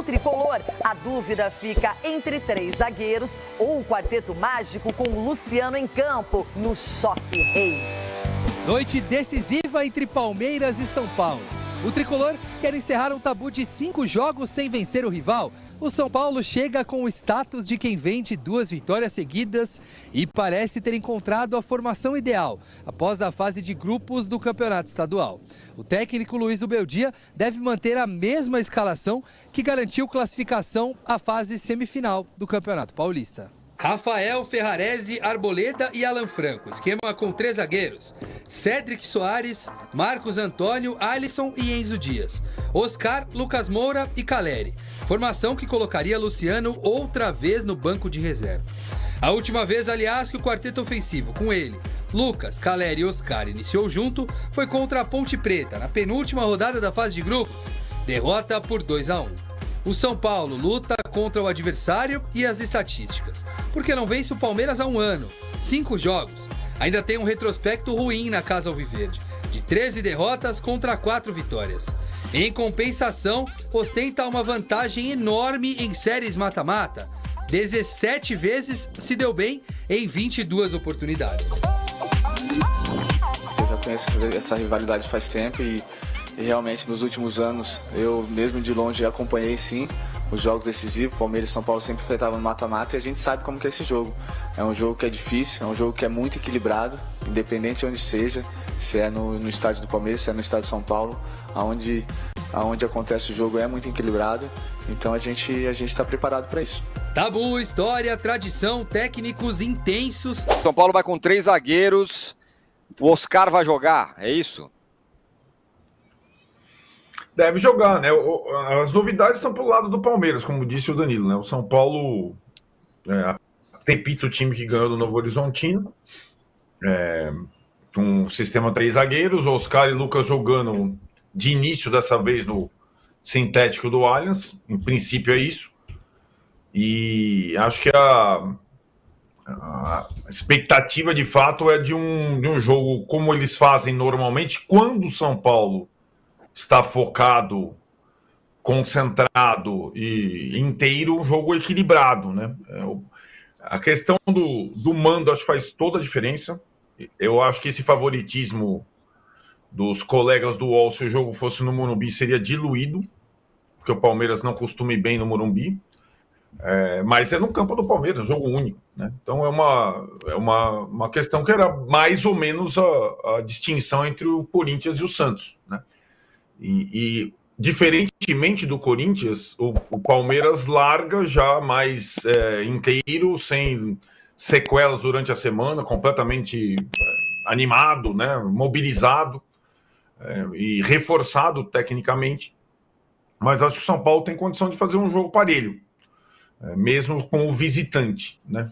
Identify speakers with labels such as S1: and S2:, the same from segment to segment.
S1: No tricolor, a dúvida fica entre 3 zagueiros ou o quarteto mágico com o Luciano em campo, no choque rei.
S2: Noite decisiva entre Palmeiras e São Paulo. O tricolor quer encerrar um tabu de 5 jogos sem vencer o rival. O São Paulo chega com o status de quem vem de 2 vitórias seguidas e parece ter encontrado a formação ideal após a fase de grupos do Campeonato Estadual. O técnico Luiz Ubeldia deve manter a mesma escalação que garantiu classificação à fase semifinal do Campeonato Paulista. Rafael, Ferrarese, Arboleda e Alan Franco. Esquema com 3 zagueiros. Cédric Soares, Marcos Antônio, Alisson e Enzo Dias. Oscar, Lucas Moura e Caleri. Formação que colocaria Luciano outra vez no banco de reservas. A última vez, aliás, que o quarteto ofensivo com ele, Lucas, Caleri e Oscar iniciou junto foi contra a Ponte Preta, na penúltima rodada da fase de grupos. Derrota por 2-1. O São Paulo luta contra o adversário e as estatísticas, porque não vence o Palmeiras há 1 ano, 5 jogos. Ainda tem um retrospecto ruim na Casa Alviverde, de 13 derrotas contra 4 vitórias. Em compensação, ostenta uma vantagem enorme em séries mata-mata. 17 vezes se deu bem em 22 oportunidades.
S3: Eu já conheço essa rivalidade faz tempo e realmente nos últimos anos eu mesmo de longe acompanhei sim os jogos decisivos. Palmeiras e São Paulo sempre enfrentavam no mata-mata e a gente sabe como que é esse jogo. É um jogo que é difícil, é um jogo que é muito equilibrado, independente de onde seja, se é no estádio do Palmeiras, se é no estádio de São Paulo, aonde acontece o jogo é muito equilibrado, então a gente está preparado para isso.
S2: Tabu, história, tradição, técnicos intensos.
S4: São Paulo vai com 3 zagueiros, o Oscar vai jogar, é isso?
S5: Deve jogar, né? As novidades estão pro lado do Palmeiras, como disse o Danilo, né? O São Paulo repita o time que ganhou do Novo Horizontino, com um sistema 3 zagueiros, Oscar e Lucas jogando de início dessa vez no sintético do Allianz, em princípio é isso, e acho que a expectativa de fato é de um jogo como eles fazem normalmente, quando o São Paulo está focado, concentrado e inteiro, um jogo equilibrado, né? A questão do mando acho que faz toda a diferença. Eu acho que esse favoritismo dos colegas do UOL, se o jogo fosse no Morumbi, seria diluído, porque o Palmeiras não costuma ir bem no Morumbi. Mas é no campo do Palmeiras, um jogo único, né? Então é uma questão que era mais ou menos a distinção entre o Corinthians e o Santos, né? E diferentemente do Corinthians, o Palmeiras larga já mais inteiro, sem sequelas durante a semana, completamente animado, né, mobilizado e reforçado tecnicamente. Mas acho que o São Paulo tem condição de fazer um jogo parelho, mesmo com o visitante, né?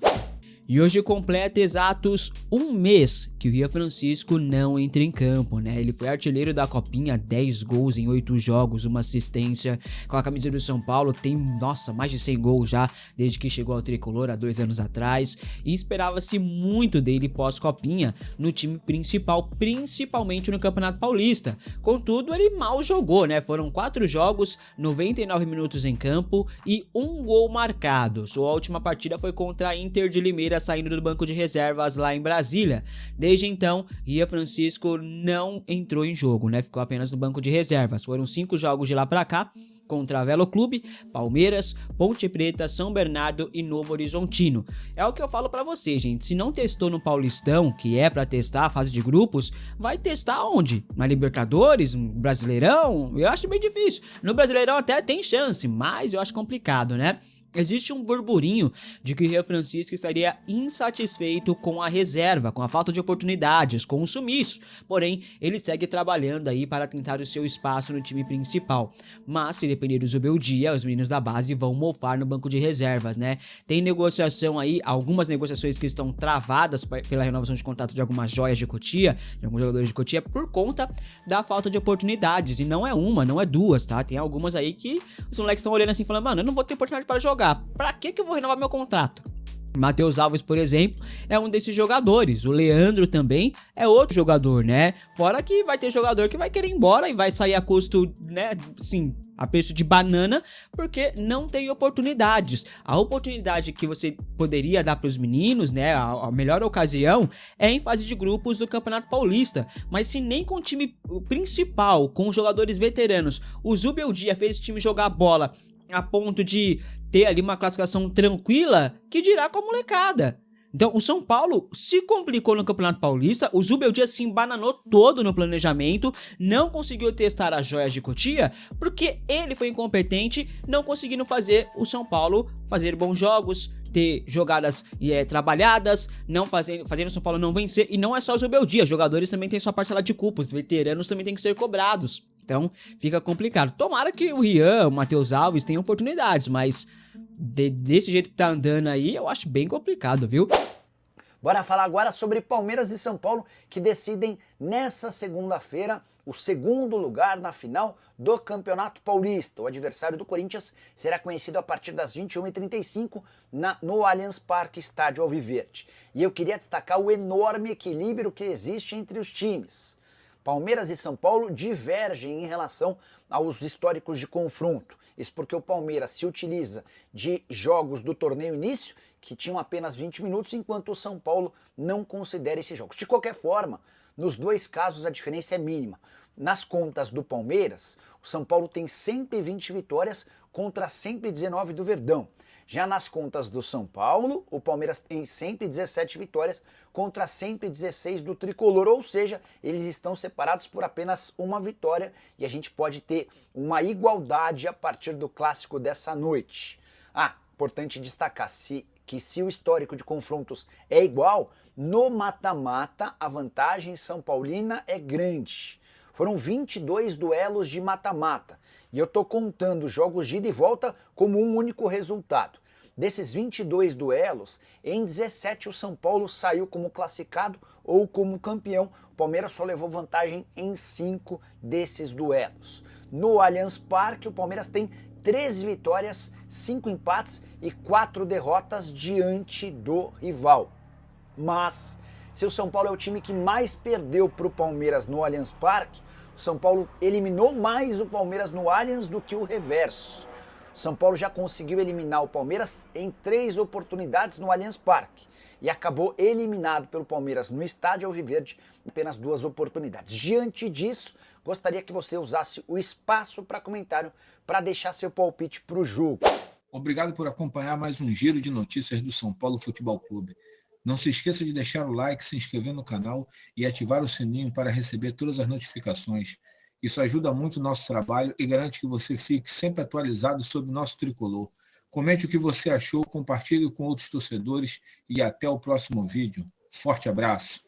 S6: E hoje completa exatos 1 mês que o Rian Francisco não entra em campo, né? Ele foi artilheiro da Copinha, 10 gols em 8 jogos, uma assistência. Com a camisa do São Paulo tem, mais de 100 gols já, desde que chegou ao Tricolor há 2 anos atrás. E esperava-se muito dele pós-Copinha no time principal, principalmente no Campeonato Paulista. Contudo, ele mal jogou, né? Foram 4 jogos, 99 minutos em campo e 1 gol marcado. Sua última partida foi contra a Inter de Limeira, saindo do banco de reservas lá em Brasília. Desde então, Rian Francisco não entrou em jogo, né? Ficou apenas no banco de reservas. Foram 5 jogos de lá pra cá, contra Velo Clube, Palmeiras, Ponte Preta, São Bernardo e Novo Horizontino. É o que eu falo pra você, gente. Se não testou no Paulistão, que é pra testar a fase de grupos, vai testar onde? Na Libertadores? No Brasileirão? Eu acho bem difícil. No Brasileirão até tem chance, mas eu acho complicado, né? Existe um burburinho de que o Rian Francisco estaria insatisfeito com a reserva, com a falta de oportunidades, com o sumiço. Porém, ele segue trabalhando aí para tentar o seu espaço no time principal. Mas, se depender do Zubeldia, os meninos da base vão mofar no banco de reservas, né? Tem negociação aí, algumas negociações que estão travadas pela renovação de contrato de algumas joias de Cotia, de alguns jogadores de Cotia, por conta da falta de oportunidades. E não é uma, não é duas, tá? Tem algumas aí que os moleques estão olhando assim, falando, mano, eu não vou ter oportunidade para jogar. Pra que eu vou renovar meu contrato? Matheus Alves, por exemplo, é um desses jogadores. O Leandro também é outro jogador, né? Fora que vai ter jogador que vai querer ir embora e vai sair a custo, né? Assim, a preço de banana, porque não tem oportunidades. A oportunidade que você poderia dar para os meninos, né, a melhor ocasião é em fase de grupos do Campeonato Paulista, mas se nem com o time principal, com os jogadores veteranos, o Zubeldia fez esse time jogar bola a ponto de ter ali uma classificação tranquila, que dirá com a molecada. Então, o São Paulo se complicou no Campeonato Paulista, o Zubeldia se embananou todo no planejamento, não conseguiu testar as joias de Cotia, porque ele foi incompetente, não conseguindo fazer o São Paulo fazer bons jogos, ter jogadas trabalhadas, não fazendo o São Paulo não vencer, e não é só o Zubeldia, jogadores também têm sua parcela de culpa, os veteranos também têm que ser cobrados. Então, fica complicado. Tomara que o Rian, o Matheus Alves tenham oportunidades, mas desse jeito que tá andando aí, eu acho bem complicado, viu?
S7: Bora falar agora sobre Palmeiras e São Paulo, que decidem nessa segunda-feira o segundo lugar na final do Campeonato Paulista. O adversário do Corinthians será conhecido a partir das 21h35 no Allianz Parque, estádio Alviverde. E eu queria destacar o enorme equilíbrio que existe entre os times. Palmeiras e São Paulo divergem em relação aos históricos de confronto. Isso porque o Palmeiras se utiliza de jogos do torneio início, que tinham apenas 20 minutos, enquanto o São Paulo não considera esses jogos. De qualquer forma, nos dois casos a diferença é mínima. Nas contas do Palmeiras, o São Paulo tem 120 vitórias contra 119 do Verdão. Já nas contas do São Paulo, o Palmeiras tem 117 vitórias contra 116 do Tricolor, ou seja, eles estão separados por apenas uma vitória e a gente pode ter uma igualdade a partir do clássico dessa noite. Importante destacar que se o histórico de confrontos é igual, no mata-mata a vantagem São Paulina é grande. Foram 22 duelos de mata-mata e eu estou contando jogos de ida e volta como um único resultado. Desses 22 duelos, em 17 o São Paulo saiu como classificado ou como campeão. O Palmeiras só levou vantagem em 5 desses duelos. No Allianz Parque, o Palmeiras tem 13 vitórias, 5 empates e 4 derrotas diante do rival. Mas, se o São Paulo é o time que mais perdeu para o Palmeiras no Allianz Parque, o São Paulo eliminou mais o Palmeiras no Allianz do que o reverso. O São Paulo já conseguiu eliminar o Palmeiras em 3 oportunidades no Allianz Parque e acabou eliminado pelo Palmeiras no estádio Alviverde em apenas 2 oportunidades. Diante disso, gostaria que você usasse o espaço para comentário para deixar seu palpite para o jogo.
S8: Obrigado por acompanhar mais um giro de notícias do São Paulo Futebol Clube. Não se esqueça de deixar o like, se inscrever no canal e ativar o sininho para receber todas as notificações. Isso ajuda muito o nosso trabalho e garante que você fique sempre atualizado sobre o nosso tricolor. Comente o que você achou, compartilhe com outros torcedores e até o próximo vídeo. Forte abraço!